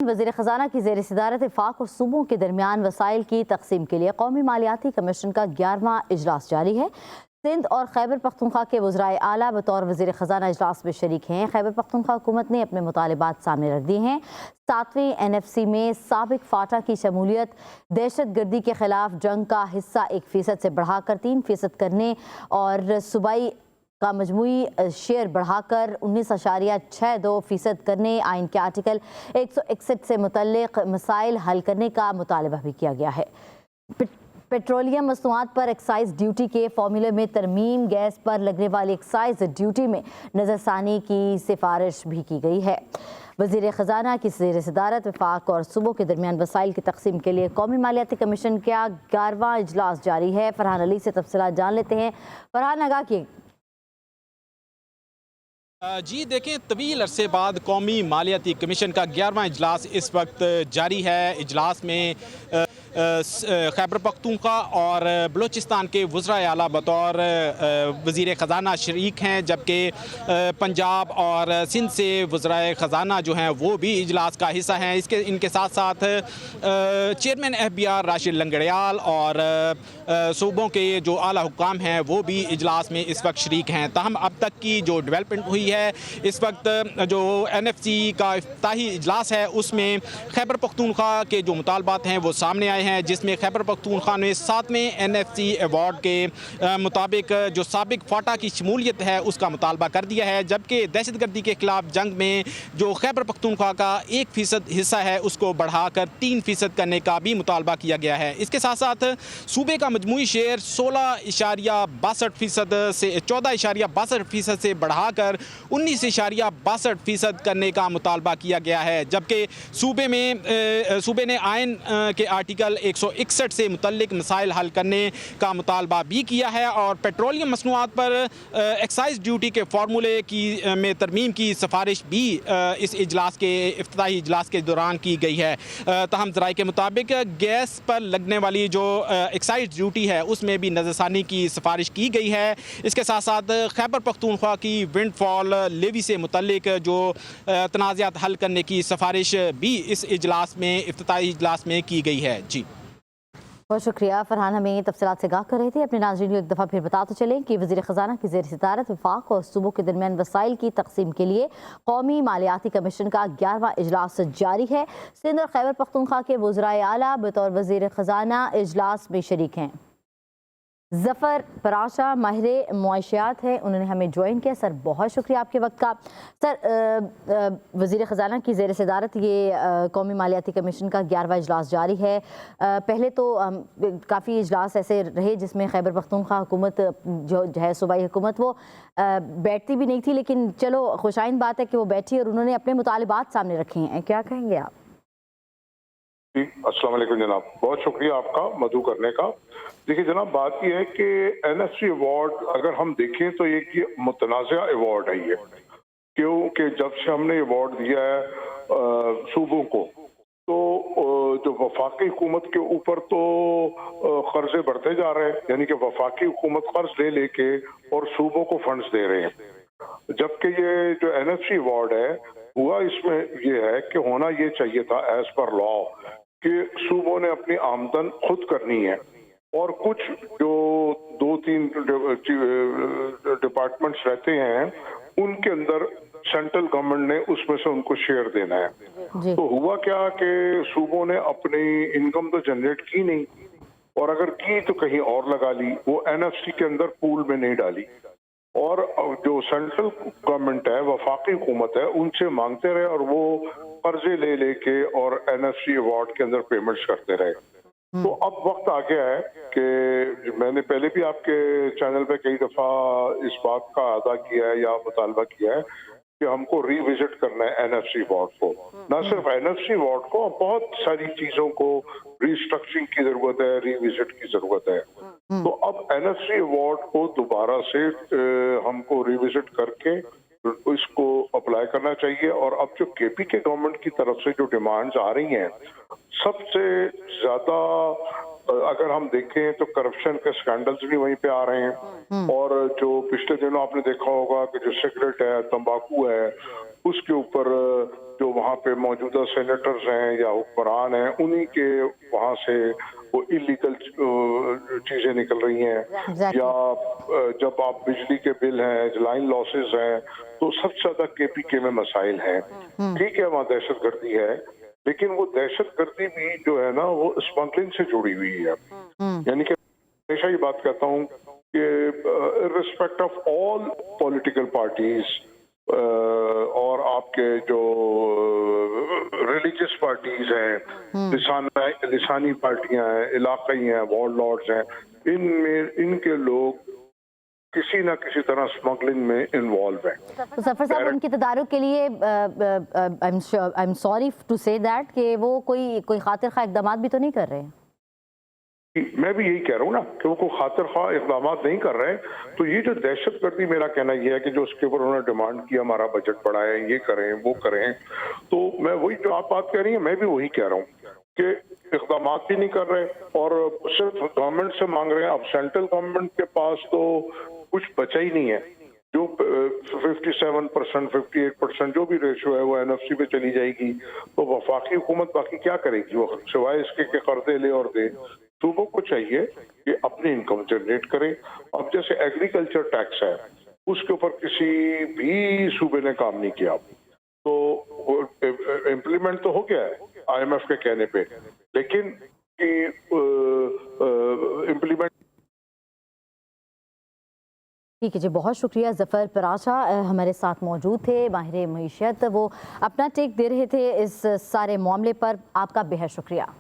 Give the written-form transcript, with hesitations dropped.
वज़ीर ख़ज़ाना की ज़ेर सदारत वफ़ाक़ और सूबों के दरमियान वसाइल की तकसीम के लिए कौमी मालियाती कमीशन का 11वां इजलास जारी है। सिंध और खैबर पख्तूनख्वा के वज़राए आला बतौर वज़ीर ख़ज़ाना इजलास में शरीक हैं। खैबर पख्तूनख्वा हुकूमत ने अपने मुतालिबात सामने रख दिए हैं। 7वीं NFC में साबिक फाटा की शमूलियत दहशत गर्दी के खिलाफ जंग का हिस्सा 1% से बढ़ाकर 3% करने और सूबाई का मजमूई शेयर बढ़ाकर 19.62% करने, आइन के आर्टिकल 161 से मुतल्लिक मसाइल हल करने का मुतालबा भी किया गया है। पेट्रोलियम मसनूआत पर एक्साइज ड्यूटी के फॉर्मूले में तरमीम, गैस पर लगने वाली एक्साइज ड्यूटी में नज़रसानी की सिफारिश भी की गई है। वज़ीर ख़ज़ाना की ज़ेर सदारत वफ़ाक़ और सूबों के दरमियान वसाइल की तकसीम के लिए कौमी मालियाती कमीशन का 11वां इजलास जारी है। फरहान अली से तफसीलात जान लेते हैं। फरहान, आगाह किए। जी देखें, तवील अरसे बाद कौमी मालियाती कमीशन का 11वां इजलास इस वक्त जारी है। इजलास में खैबर पख्तूनख्वा और बलूचिस्तान के वज़राए आला बतौर वज़ीर ख़ज़ाना शरीक हैं, जबकि पंजाब और सिंध से वज़राए ख़ज़ाना जो हैं वो भी इजलास का हिस्सा हैं। इनके साथ साथ चेयरमैन FBR राशिद लंगड़ियाल और सूबों के जो आला हुक्काम हैं वो भी इजलास में इस वक्त शरीक हैं। ताहम अब तक की जो डेवलपमेंट हुई है, इस वक्त जो NFC का इफ्ताही इजलास है उसमें खैबर पख्तूनख्वा के जो मुतालबात हैं वो सामने आए हैं, जिसमें खैबर पख्तूनख्वा ने 7वें NFC अवार्ड के मुताबिक जो साबिक फाटा की शमूलियत है उसका मुतालबा कर दिया है, जबकि दहशतगर्दी के खिलाफ जंग में जो खैबर पख्तूनख्वा का 1% हिस्सा है उसको बढ़ाकर 3% करने का भी मुतालबा किया गया है। इसके साथ साथ सूबे का मजमूई शेयर 16.62% से 14.62% से बढ़ाकर 19.62% करने का मुतालबा किया गया है, जबकि सूबे ने आइन के आर्टिकल 161 से मुतल्लिक मसाइल हल करने का मुतालबा भी किया है और पेट्रोलियम मसनूआत पर एक्साइज ड्यूटी के फार्मूले में तरमीम की सिफारिश भी इस इजलास के इफ्तिताही इजलास के दौरान की गई है। ताहम ज़राए के मुताबिक गैस पर लगने वाली जो एक्साइज ड्यूटी है उसमें भी नज़रसानी की सिफारिश की गई है। इसके साथ साथ खैबर पख्तूनख्वा की विंडफॉल लेवी से मुतल्लिक जो तनाज़ात हल करने की सिफारिश भी इस इजलास में इफ्तिताही इजलास में की गई है। जी, बहुत शुक्रिया फरहान, हमें तफसीलात से आगाह कर रहे थे। अपने नाज़रीन को एक दफ़ा फिर बताते चलें कि वज़ीर ख़ज़ाना की ज़ेर सदारत वफ़ाक़ और सूबों के दरमियान वसाइल की तकसीम के लिए कौमी मालियाती कमीशन का 11वां इजलास जारी है। सिंध और खैबर पख्तूनख्वा के वज़राए आला बतौर वज़ीर ख़ज़ाना इजलास में शरीक हैं। ज़फ़र पराशा माहिर मुआशियात है, उन्होंने हमें ज्वाइन किया। सर, बहुत शुक्रिया आपके वक्त का। सर, वज़ीर ख़ज़ाना की ज़ेर सदारत ये कौमी मालियाती कमीशन का 11वां इजलास जारी है। पहले तो काफ़ी इजलास ऐसे रहे जिसमें खैबर पख्तूनख्वा हुकूमत जो है सूबाई हुकूमत वो बैठती भी नहीं थी, लेकिन चलो खुशाइन बात है कि वो बैठी और उन्होंने अपने मुतालिबात सामने रखे हैं। क्या कहेंगे आप? जी, अस्सलाम वालेकुम जनाब, बहुत शुक्रिया आपका मदऊ करने का। देखिए जनाब, बात यह है कि NFC अवार्ड अगर हम देखें तो एक ये मुतनाज़ा अवार्ड है ये, क्योंकि जब से हमने अवार्ड दिया है सूबों को, तो जो वफाकी हुकूमत के ऊपर तो कर्जे बढ़ते जा रहे हैं, यानी कि वफाकी हुकूमत कर्ज ले लेके और सूबों को फंड्स दे रहे हैं, जबकि ये जो NFC अवार्ड है हुआ इसमें ये है कि होना ये चाहिए था एज पर लॉ कि सूबों ने अपनी आमदन खुद करनी है और कुछ जो 2-3 डिपार्टमेंट्स रहते हैं उनके अंदर सेंट्रल गवर्नमेंट ने उसमें से उनको शेयर देना है। तो हुआ क्या कि सूबों ने अपनी इनकम तो जनरेट की नहीं, और अगर की तो कहीं और लगा ली, वो NFC के अंदर पूल में नहीं डाली, और जो सेंट्रल गवर्नमेंट है, वफाकी हुकूमत है, उनसे मांगते रहे और वो कर्जे ले लेके और NFC अवार्ड के अंदर पेमेंट्स करते रहे। तो अब वक्त आ गया है कि मैंने पहले भी आपके चैनल पे कई दफा इस बात का अदा किया है या मुतालबा किया है कि हमको रिविजिट करना है NFC अवार्ड को, ना सिर्फ NFC अवार्ड को, बहुत सारी चीजों को रिस्ट्रक्चरिंग की जरूरत है, रिविजिट की जरूरत है। तो अब NFC अवार्ड को दोबारा से हमको रिविजिट करके इसको अप्लाई करना चाहिए। और अब जो KPK गवर्नमेंट की तरफ से जो डिमांड्स आ रही हैं, सबसे ज्यादा अगर हम देखें तो करप्शन के स्कैंडल्स भी वहीं पे आ रहे हैं। और जो पिछले दिनों आपने देखा होगा कि जो सिगरेट है, तंबाकू है, उसके ऊपर जो वहाँ पे मौजूदा सेनेटर्स हैं या हुक्मरान हैं, उन्हीं के वहाँ से वो इलीगल चीजें निकल रही हैं। या जब आप बिजली के बिल हैं, लाइन लॉसेस हैं, तो सबसे ज्यादा केपीके में मसाइल हैं। ठीक है, वहाँ दहशतगर्दी है, लेकिन वो दहशतगर्दी भी जो है ना वो स्मगलिंग से जुड़ी हुई है। यानी कि हमेशा ये बात कहता हूँ कि respect of all political parties और आपके जो रिलीजियस पार्टीज हैं, लिसानी पार्टियां हैं, इलाकाई हैं, वॉर्ड लॉर्ड्स हैं, इनके लोग किसी ना किसी तरह स्मगलिंग में इन्वॉल्व है। तो सफर साहब, उनकी तदारुक के लिए I am sorry to say that कि वो कोई खातिर खा इकदाम भी तो नहीं कर रहे हैं। मैं भी यही कह रहा हूँ ना कि वो कोई खातिर खा इकदाम नहीं कर रहे हैं। तो ये जो दहशतगर्दी, मेरा कहना यह है कि जो उसके ऊपर उन्होंने डिमांड किया हमारा बजट बढ़ाए, ये करें वो करें, तो मैं वही जो आप बात कह रही हैं मैं भी वही कह रहा हूँ कि इकदाम भी नहीं कर रहे और सिर्फ गवर्नमेंट से मांग रहे हैं। अब सेंट्रल गवर्नमेंट के पास तो कुछ बचा ही नहीं है। जो 57%, 58% जो भी रेशो है वो एनएफसी पे चली जाएगी, तो वफाकी हुकूमत बाकी क्या करेगी? वो सिवाय इसके के कर्जे ले और दे। सूबों को चाहिए कि अपनी इनकम जनरेट करें। अब जैसे एग्रीकल्चर टैक्स है, उसके ऊपर किसी भी सूबे ने काम नहीं किया, तो इम्प्लीमेंट तो हो गया है IMF के कहने पे, लेकिन इम्प्लीमेंट। ठीक है जी, बहुत शुक्रिया। ज़फ़र पराशा हमारे साथ मौजूद थे, माहिर मईशत, वो अपना टेक दे रहे थे इस सारे मामले पर। आपका बेहद शुक्रिया।